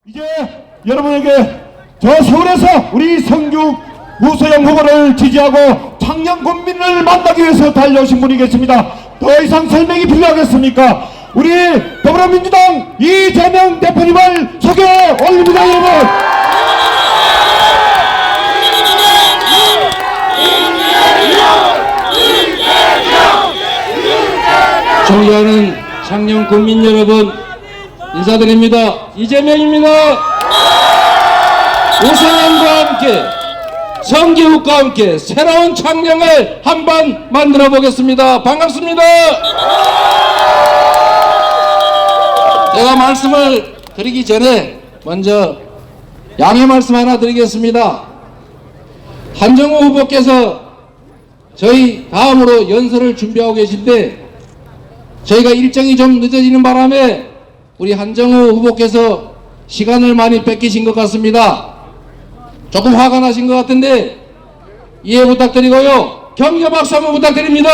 이제 여러분에게 저 서울에서 우리 성주 우서영 후보를 지지하고 창녕 군민을 만나기 위해서 달려오신 분이 계십니다. 더 이상 설명이 필요하겠습니까? 우리 더불어민주당 이재명 대표님을 소개해 올립니다. 여러분, 존경하는 창녕 국민 여러분, 인사드립니다. 이재명입니다. 우서영과 함께, 성기욱과 함께 새로운 창녕을 한번 만들어 보겠습니다. 반갑습니다. 제가 말씀을 드리기 전에 먼저 양해 말씀 하나 드리겠습니다. 한정호 후보께서 저희 다음으로 연설을 준비하고 계신데 저희가 일정이 좀 늦어지는 바람에 우리 한정호 후보께서 시간을 많이 뺏기신 것 같습니다. 조금 화가 나신 것 같은데 이해 부탁드리고요. 격려 박수 한번 부탁드립니다.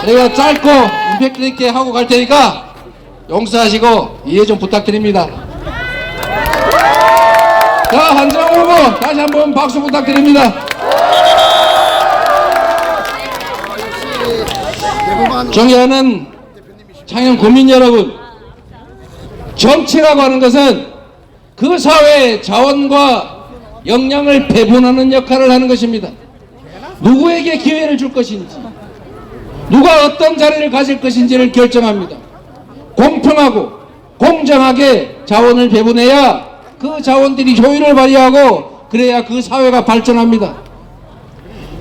저희가 짧고 임팩트 있게 하고 갈 테니까 용서하시고 이해 좀 부탁드립니다. 자, 한정호 후보 다시 한번 박수 부탁드립니다. 존경하는 창녕 국민 여러분, 정치라고 하는 것은 그 사회의 자원과 역량을 배분하는 역할을 하는 것입니다. 누구에게 기회를 줄 것인지, 누가 어떤 자리를 가질 것인지를 결정합니다. 공평하고 공정하게 자원을 배분해야 그 자원들이 효율을 발휘하고 그래야 그 사회가 발전합니다.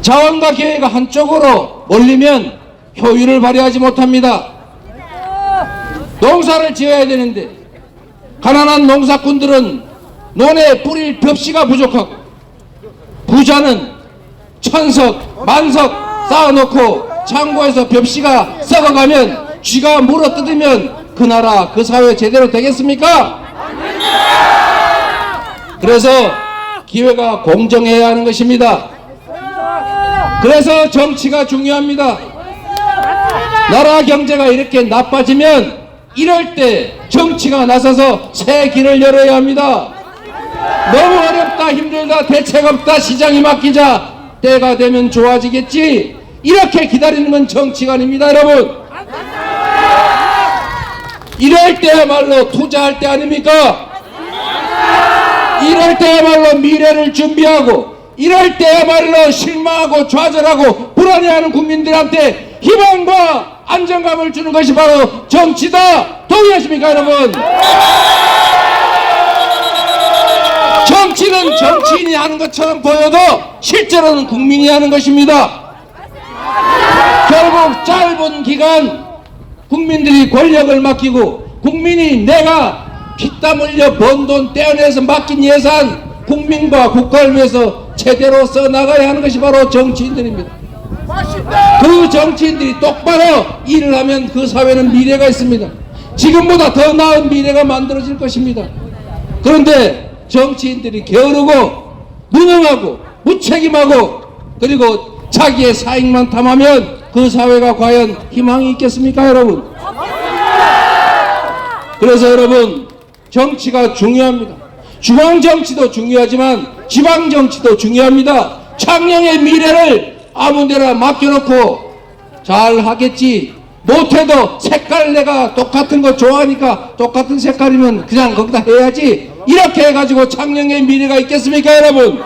자원과 기회가 한쪽으로 몰리면 효율을 발휘하지 못합니다. 농사를 지어야 되는데 가난한 농사꾼들은 논에 뿌릴 벽시가 부족하고 부자는 천석, 만석 쌓아놓고 창고에서 벽시가 썩어가면 쥐가 물어뜯으면 그 나라, 그 사회 제대로 되겠습니까? 그래서 기회가 공정해야 하는 것입니다. 그래서 정치가 중요합니다. 나라 경제가 이렇게 나빠지면 이럴 때 정치가 나서서 새 길을 열어야 합니다. 너무 어렵다, 힘들다, 대책 없다, 시장이 막히자 때가 되면 좋아지겠지, 이렇게 기다리는 건 정치가 아닙니다. 여러분, 이럴 때야말로 투자할 때 아닙니까? 이럴 때야말로 미래를 준비하고, 이럴 때야말로 실망하고 좌절하고 불안해하는 국민들한테 희망과 안정감을 주는 것이 바로 정치다. 동의하십니까, 여러분? 정치는 정치인이 하는 것처럼 보여도 실제로는 국민이 하는 것입니다. 결국 짧은 기간 국민들이 권력을 맡기고 국민이 내가 피땀 흘려 번 돈 떼어내서 맡긴 예산 국민과 국가를 위해서 제대로 써나가야 하는 것이 바로 정치인들입니다. 그 정치인들이 똑바로 일을 하면 그 사회는 미래가 있습니다. 지금보다 더 나은 미래가 만들어질 것입니다. 그런데 정치인들이 게으르고 무능하고 무책임하고 그리고 자기의 사익만 탐하면 그 사회가 과연 희망이 있겠습니까, 여러분? 그래서 여러분, 정치가 중요합니다. 중앙정치도 중요하지만 지방정치도 중요합니다. 창녕의 미래를 아무데나 맡겨놓고 잘 하겠지, 못해도 색깔 내가 똑같은 거 좋아하니까 똑같은 색깔이면 그냥 거기다 해야지, 이렇게 해가지고 창녕의 미래가 있겠습니까, 여러분?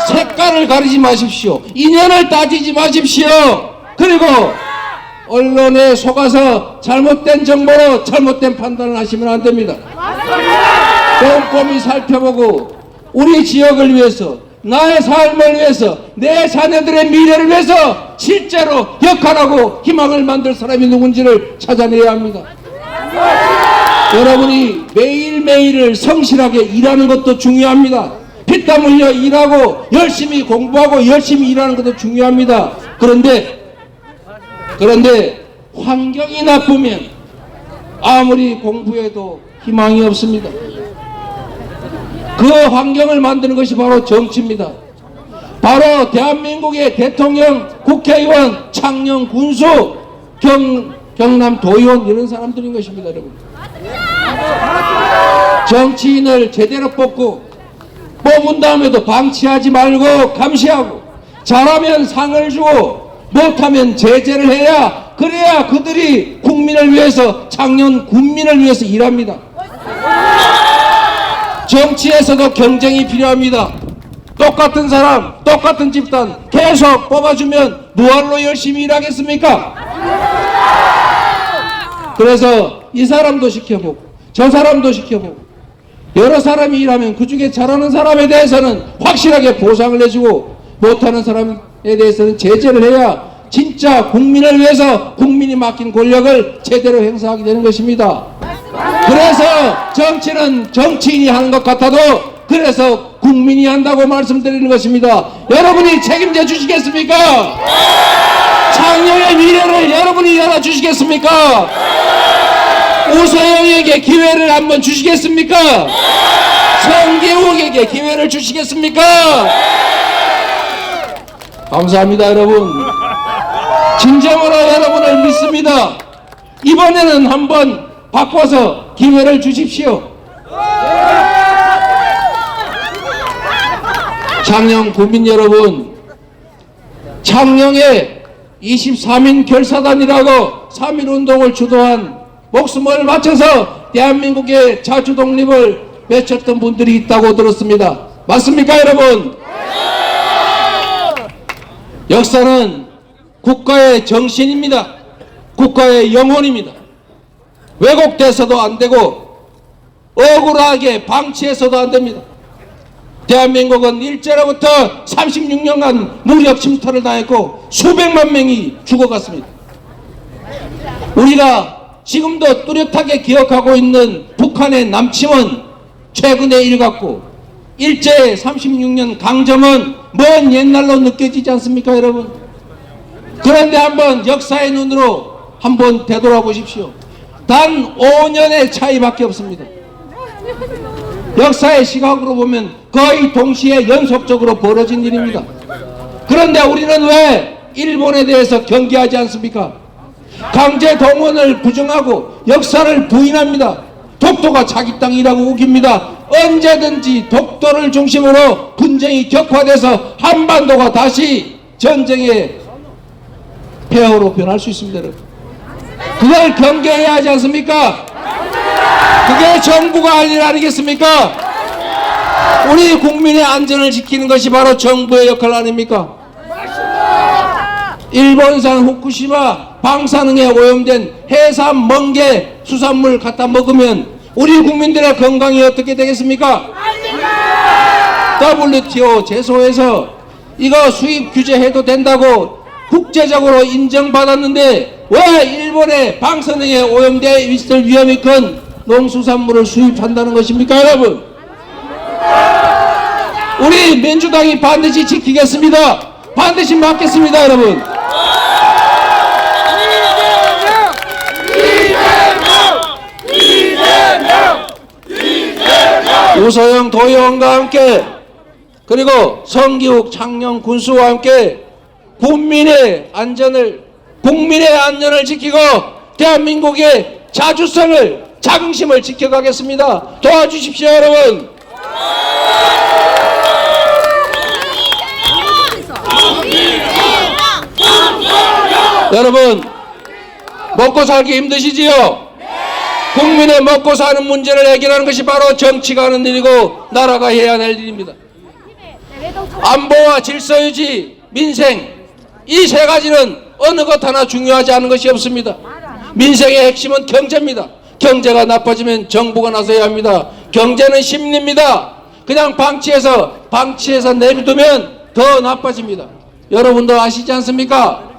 색깔을 가리지 마십시오. 인연을 따지지 마십시오. 그리고 언론에 속아서 잘못된 정보로 잘못된 판단을 하시면 안 됩니다. 꼼꼼히 살펴보고 우리 지역을 위해서, 나의 삶을 위해서, 내 자녀들의 미래를 위해서 실제로 역할하고 희망을 만들 사람이 누군지를 찾아내야 합니다. 여러분이 매일매일을 성실하게 일하는 것도 중요합니다. 피땀 흘려 일하고 열심히 공부하고 열심히 일하는 것도 중요합니다. 그런데 환경이 나쁘면 아무리 공부해도 희망이 없습니다. 그 환경을 만드는 것이 바로 정치입니다. 바로 대한민국의 대통령, 국회의원, 창녕, 군수, 경남 도의원 이런 사람들인 것입니다, 여러분. 정치인을 제대로 뽑고 뽑은 다음에도 방치하지 말고 감시하고 잘하면 상을 주고 못하면 제재를 해야 그래야 그들이 국민을 위해서 창녕 군민을 위해서 일합니다. 정치에서도 경쟁이 필요합니다. 똑같은 사람 똑같은 집단 계속 뽑아주면 무한로 열심히 일하겠습니까? 그래서 이 사람도 시켜보고 저 사람도 시켜보고 여러 사람이 일하면 그 중에 잘하는 사람에 대해서는 확실하게 보상을 해주고 못하는 사람에 대해서는 제재를 해야 진짜 국민을 위해서 국민이 맡긴 권력을 제대로 행사하게 되는 것입니다. 그래서 정치는 정치인이 하는 것 같아도 그래서 국민이 한다고 말씀드리는 것입니다. 여러분이 책임져 주시겠습니까? 창녕의 미래를 여러분이 열어주시겠습니까? 우서영에게 기회를 한번 주시겠습니까? 성기욱에게 기회를 주시겠습니까? 감사합니다, 여러분. 진정으로 여러분을 믿습니다. 이번에는 한번 바꿔서 기회를 주십시오. 창녕 국민 여러분, 창녕의 23인 결사단이라고 3.1운동을 주도한 목숨을 바쳐서 대한민국의 자주 독립을 외쳤던 분들이 있다고 들었습니다. 맞습니까, 여러분? 역사는 국가의 정신입니다. 국가의 영혼입니다. 왜곡돼서도 안 되고 억울하게 방치해서도 안 됩니다. 대한민국은 일제로부터 36년간 무력 침탈을 당했고 수백만 명이 죽어갔습니다. 우리가 지금도 뚜렷하게 기억하고 있는 북한의 남침은 최근의 일 같고 일제 36년 강점은 먼 옛날로 느껴지지 않습니까, 여러분? 그런데 한번 역사의 눈으로 한번 되돌아보십시오. 단 5년의 차이밖에 없습니다. 역사의 시각으로 보면 거의 동시에 연속적으로 벌어진 일입니다. 그런데 우리는 왜 일본에 대해서 경계하지 않습니까? 강제 동원을 부정하고 역사를 부인합니다. 독도가 자기 땅이라고 우깁니다. 언제든지 독도를 중심으로 분쟁이 격화돼서 한반도가 다시 전쟁의 폐허로 변할 수 있습니다, 여러분. 그걸 경계해야 하지 않습니까? 그게 정부가 할 일 아니겠습니까? 우리 국민의 안전을 지키는 것이 바로 정부의 역할 아닙니까? 일본산 후쿠시마 방사능에 오염된 해삼, 멍게, 수산물 갖다 먹으면 우리 국민들의 건강이 어떻게 되겠습니까? WTO 제소에서 이거 수입 규제해도 된다고 국제적으로 인정받았는데 왜 일본의 방사능에 오염돼 있을 위험이 큰 농수산물을 수입한다는 것입니까, 여러분? 우리 민주당이 반드시 지키겠습니다. 반드시 막겠습니다, 여러분. 우서영 도의원과 함께 그리고 성기욱 창녕 군수와 함께 국민의 안전을 지키고 대한민국의 자주성을 자긍심을 지켜가겠습니다. 도와주십시오, 여러분. 여러분, 먹고 살기 힘드시지요? 국민의 먹고 사는 문제를 해결하는 것이 바로 정치가 하는 일이고 나라가 해야 할 일입니다. 안보와 질서유지, 민생, 이 세 가지는 어느 것 하나 중요하지 않은 것이 없습니다. 민생의 핵심은 경제입니다. 경제가 나빠지면 정부가 나서야 합니다. 경제는 심리입니다. 그냥 방치해서 내비두면 더 나빠집니다. 여러분도 아시지 않습니까?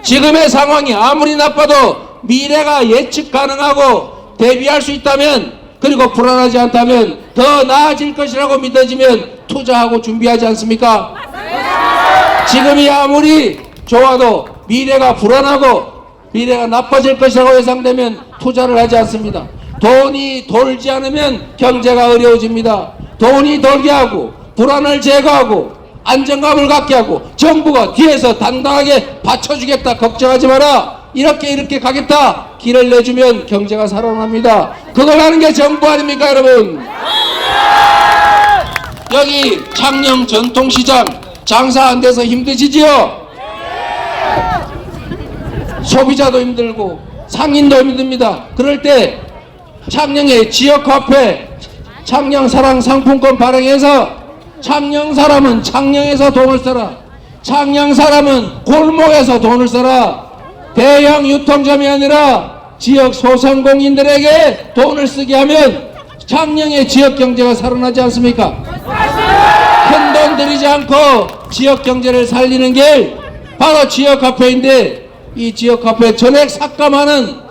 지금의 상황이 아무리 나빠도 미래가 예측 가능하고 대비할 수 있다면, 그리고 불안하지 않다면 더 나아질 것이라고 믿어지면 투자하고 준비하지 않습니까? 지금이 아무리 좋아도 미래가 불안하고 미래가 나빠질 것이라고 예상되면 투자를 하지 않습니다. 돈이 돌지 않으면 경제가 어려워집니다. 돈이 돌게 하고 불안을 제거하고 안정감을 갖게 하고 정부가 뒤에서 단단하게 받쳐주겠다 걱정하지 마라. 이렇게 가겠다 길을 내주면 경제가 살아납니다. 그걸 하는 게 정부 아닙니까 여러분? 여기 창녕 전통시장 장사 안 돼서 힘드시지요? 소비자도 힘들고 상인도 힘듭니다. 그럴 때 창녕의 지역화폐 창녕사랑 상품권 발행해서 창녕사람은 창녕에서 돈을 써라, 창녕사람은 골목에서 돈을 써라, 대형 유통점이 아니라 지역 소상공인들에게 돈을 쓰게 하면 창녕의 지역경제가 살아나지 않습니까? 큰 돈 들이지 않고 지역경제를 살리는 게 바로 지역화폐인데, 이 지역화폐 전액 삭감하는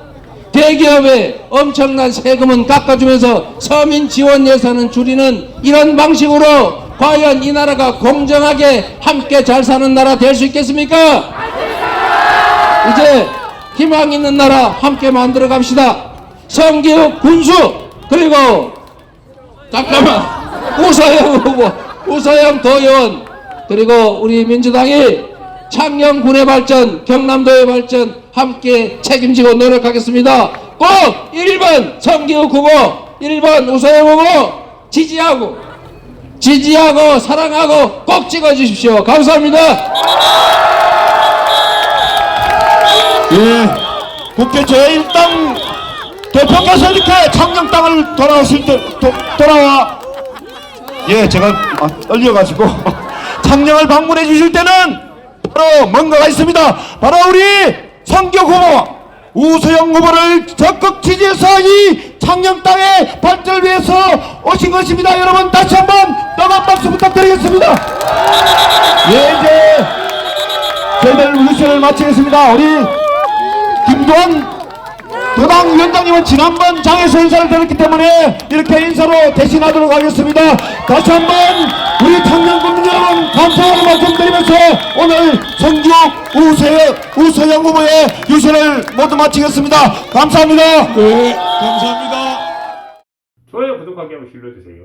대기업에 엄청난 세금은 깎아주면서 서민 지원 예산은 줄이는 이런 방식으로 과연 이 나라가 공정하게 함께 잘 사는 나라 될 수 있겠습니까? 이제 희망 있는 나라 함께 만들어 갑시다. 성기욱 군수, 그리고 잠깐만 우서영 후보, 우서영 도의원, 그리고 우리 민주당이 창녕군의 발전, 경남도의 발전 함께 책임지고 노력하겠습니다. 꼭 1번 성기욱 후보, 1번 우서영 후보 지지하고 사랑하고 꼭 찍어주십시오. 감사합니다. 예, 국회 제1당 대표께서 이렇게 창녕 땅을 돌아와 예, 제가 떨려가지고 창녕을 방문해 주실 때는 바로 뭔가가 있습니다. 바로 우리 성기욱 후보, 우서영 후보를 적극 지지해서 이 창녕 땅의 발전을 위해서 오신 것입니다. 여러분 다시 한번 뜨거운 박수 부탁드리겠습니다. 예, 이제 저희들 의식을 마치겠습니다. 우리 김도환 도당 위원장님은 지난번 장에서 인사를 드렸기 때문에 이렇게 인사로 대신하도록 하겠습니다. 다시 한번 우리 창녕군 여러분 감사하는 말씀드리면서 오늘 성기욱 우서영 후보의 유세를 모두 마치겠습니다. 감사합니다. 네, 감사합니다. 좋아요, 구독하기 한번 눌러주세요.